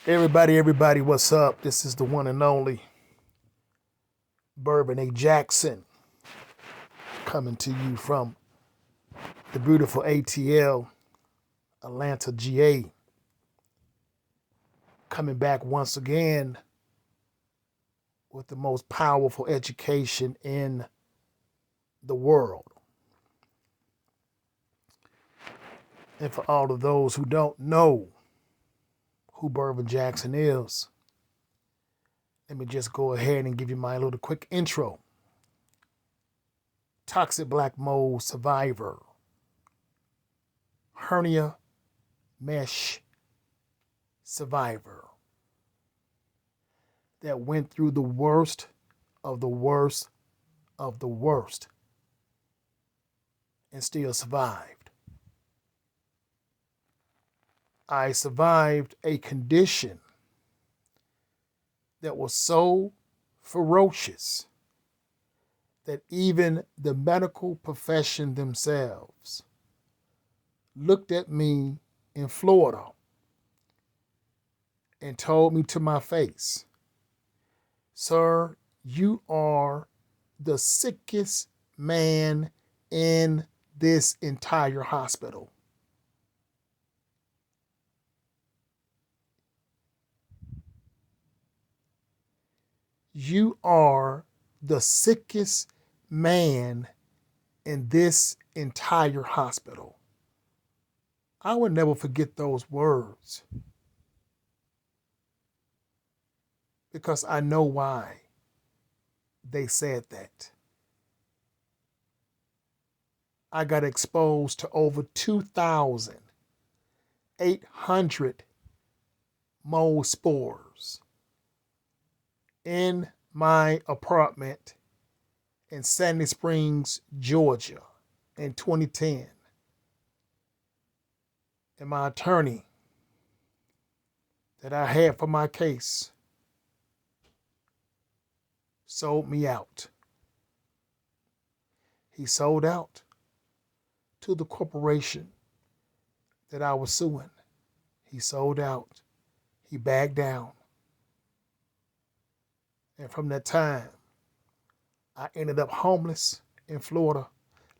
Everybody, what's up? This is the one and only Bervin A. Jackson coming to you from the beautiful ATL, Atlanta, GA. Coming back once again with the most powerful education in the world. And for all of those who don't know who Bervin Jackson is, let me just go ahead and give you my little quick intro. Toxic black mold survivor, hernia mesh survivor that went through the worst of the worst of the worst and still survived. I survived a condition that was so ferocious that even the medical profession themselves looked at me in Florida and told me to my face, "Sir, you are the sickest man in this entire hospital." You are the sickest man in this entire hospital. I will never forget those words because I know why they said that. I got exposed to over 2,800 mold spores in my apartment in Sandy Springs, Georgia in 2010. And my attorney that I had for my case sold me out. He sold out to the corporation that I was suing. He sold out. He backed down. And from that time, I ended up homeless in Florida,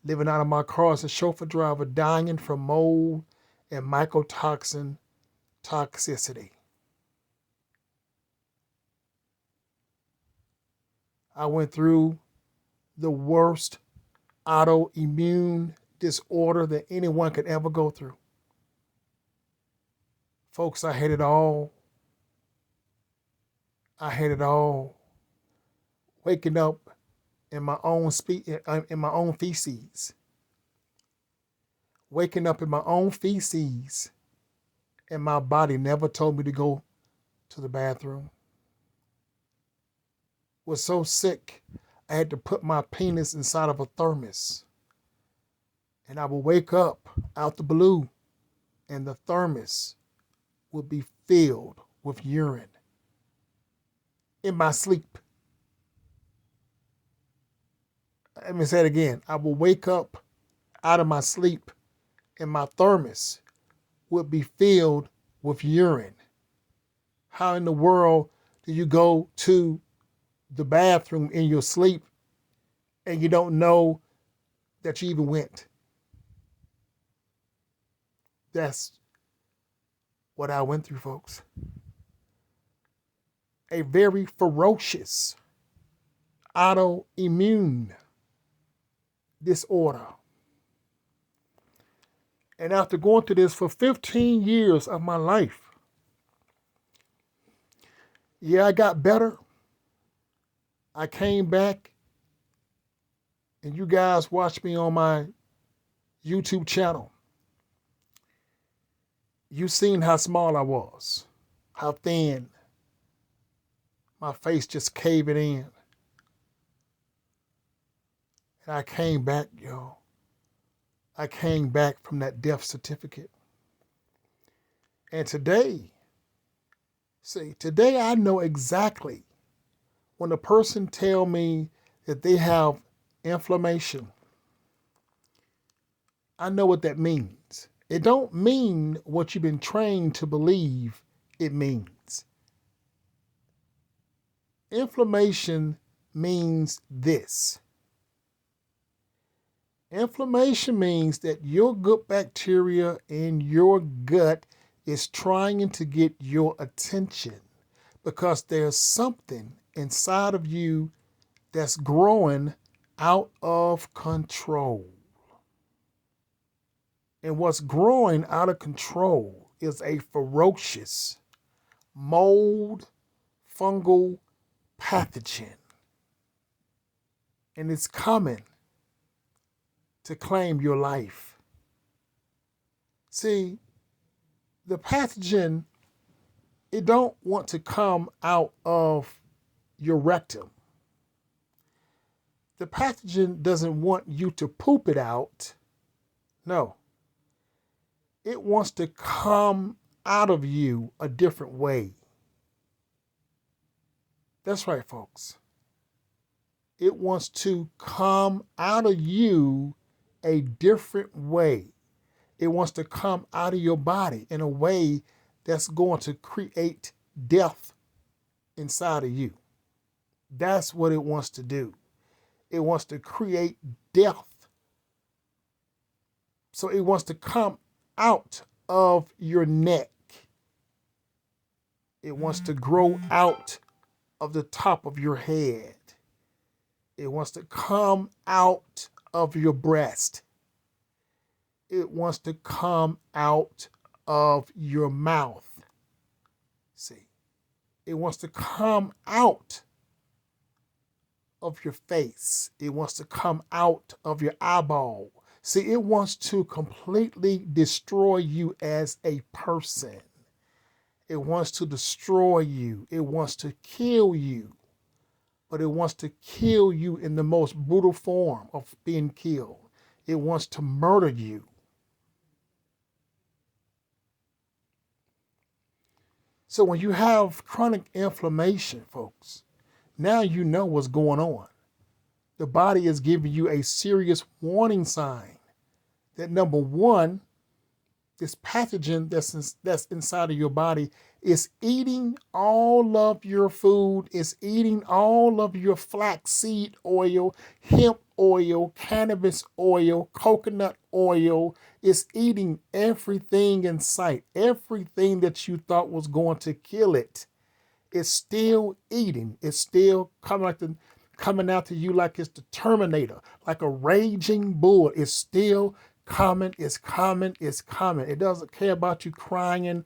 living out of my car as a chauffeur driver, dying from mold and mycotoxin toxicity. I went through the worst autoimmune disorder that anyone could ever go through. Folks, I had it all. I had it all. Waking up in my own feces. Waking up in my own feces, and my body never told me to go to the bathroom. Was so sick, I had to put my penis inside of a thermos. And I would wake up out the blue, and the thermos would be filled with urine in my sleep. Let me say it again. I will wake up out of my sleep and my thermos would be filled with urine. How in the world do you go to the bathroom in your sleep and you don't know that you even went? That's what I went through, folks. A very ferocious autoimmune disorder. And after going through this for 15 years of my life, yeah, I got better. I came back, and you guys watched me on my YouTube channel. You seen how small I was, how thin, my face just caving in. And I came back, y'all. I came back from that death certificate. And today I know exactly when a person tell me that they have inflammation, I know what that means. It don't mean what you've been trained to believe it means. Inflammation means this. Inflammation means that your good bacteria in your gut is trying to get your attention because there's something inside of you that's growing out of control. And what's growing out of control is a ferocious mold fungal pathogen. And it's coming to claim your life. See, the pathogen, it don't want to come out of your rectum. The pathogen doesn't want you to poop it out. No. It wants to come out of you a different way. That's right, folks. It wants to come out of you a different way. It wants to come out of your body in a way that's going to create death inside of you. That's what it wants to do. It wants to create death. So it wants to come out of your neck. It wants to grow out of the top of your head. It wants to come out of your breast. It wants to come out of your mouth. See, it wants to come out of your face. It wants to come out of your eyeball. See, it wants to completely destroy you as a person. It wants to destroy you. It wants to kill you. But it wants to kill you in the most brutal form of being killed. It wants to murder you. So when you have chronic inflammation, folks, now you know what's going on. The body is giving you a serious warning sign that, number one, this pathogen that's inside of your body is eating all of your food, is eating all of your flaxseed oil, hemp oil, cannabis oil, coconut oil. It's eating everything in sight. Everything that you thought was going to kill it, it's still eating. It's still coming out to you like it's the Terminator, like a raging bull. It's still coming, it's coming, it's coming. It doesn't care about you crying.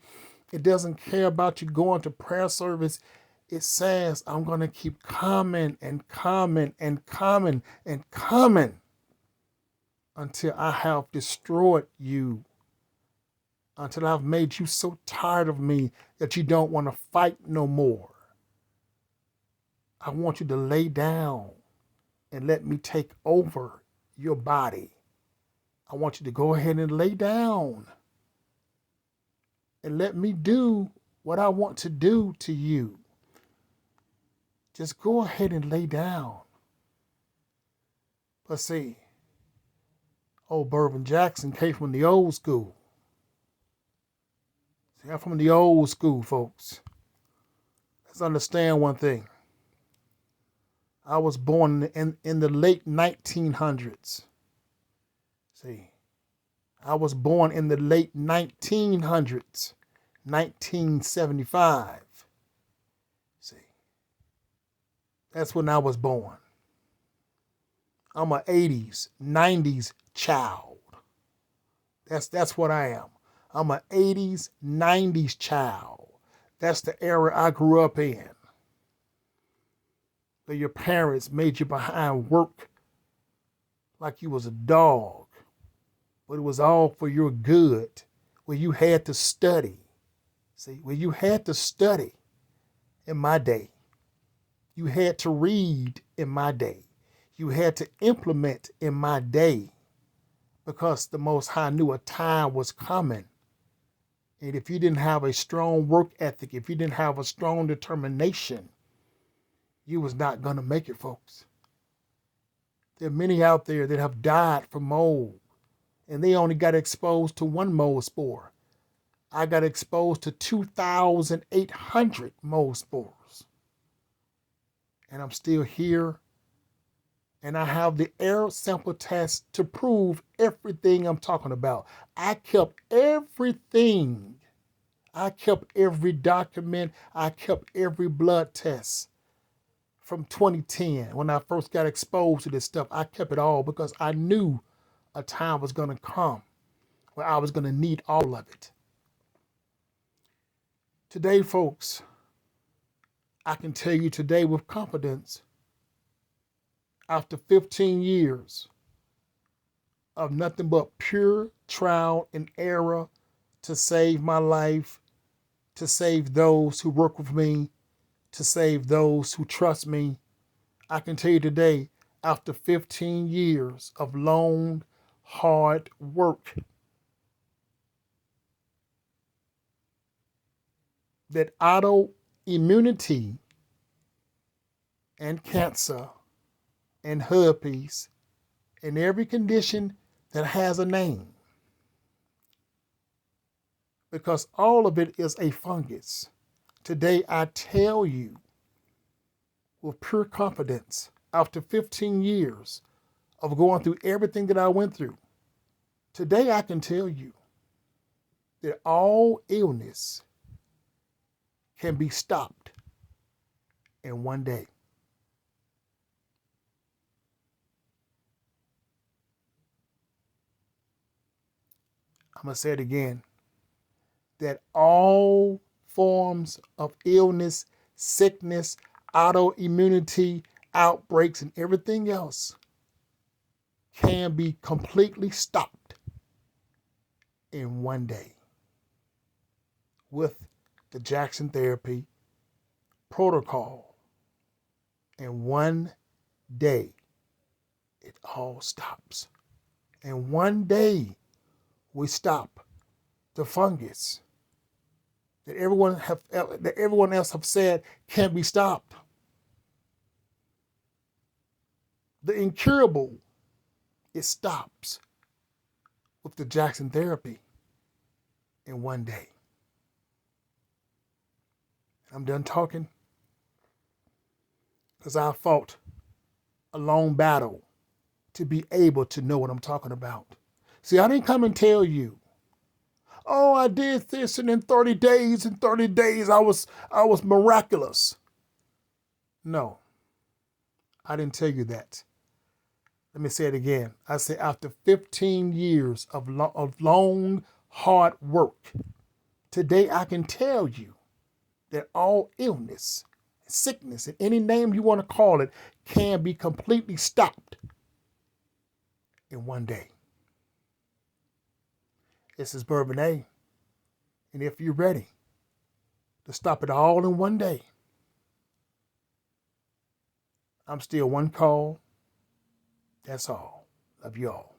It doesn't care about you going to prayer service. It says, I'm going to keep coming and coming and coming and coming until I have destroyed you, until I've made you so tired of me that you don't want to fight no more. I want you to lay down and let me take over your body. I want you to go ahead and lay down and let me do what I want to do to you. Just go ahead and lay down. But see, old Bervin Jackson came from the old school. See, I'm from the old school, folks. Let's understand one thing. I was born in the late 1900s. See, I was born in the late 1900s, 1975. See, that's when I was born. I'm a 80s, 90s child. That's what I am. I'm a 80s, 90s child. That's the era I grew up in. Where your parents made you behind work like you was a dog. But it was all for your good, where you had to study. See, where you had to study in my day. You had to read in my day. You had to implement in my day, because the Most High knew a time was coming. And if you didn't have a strong work ethic, if you didn't have a strong determination, you was not going to make it, folks. There are many out there that have died from mold, and they only got exposed to one mold spore. I got exposed to 2,800 mold spores. and I'm still here. And I have the air sample test to prove everything I'm talking about. I kept everything. I kept every document. I kept every blood test from 2010 when I first got exposed to this stuff. I kept it all because I knew a time was going to come where I was going to need all of it. Today, folks, I can tell you today with confidence, after 15 years of nothing but pure trial and error to save my life, to save those who work with me, to save those who trust me, I can tell you today, after 15 years of long, hard work, that autoimmunity and cancer and herpes and every condition that has a name, because all of it is a fungus. Today I tell you with pure confidence, after 15 years of going through everything that I went through, today I can tell you that all illness can be stopped in one day. I'm going to say it again, that all forms of illness, sickness, autoimmunity, outbreaks, and everything else can be completely stopped in one day with the Jackson therapy protocol. In one day, it all stops. In one day, we stop the fungus that everyone else have said can't be stopped. The incurable, it stops with the Jackson therapy in one day. I'm done talking because I fought a long battle to be able to know what I'm talking about. See, I didn't come and tell you, oh, I did this and in 30 days I was miraculous. No, I didn't tell you that. Let me say it again. I say after 15 years of long, hard work, today I can tell you that all illness, sickness, and any name you want to call it, can be completely stopped in one day. This is Bervin A. And if you're ready to stop it all in one day, I'm still one call. That's all. Love you all.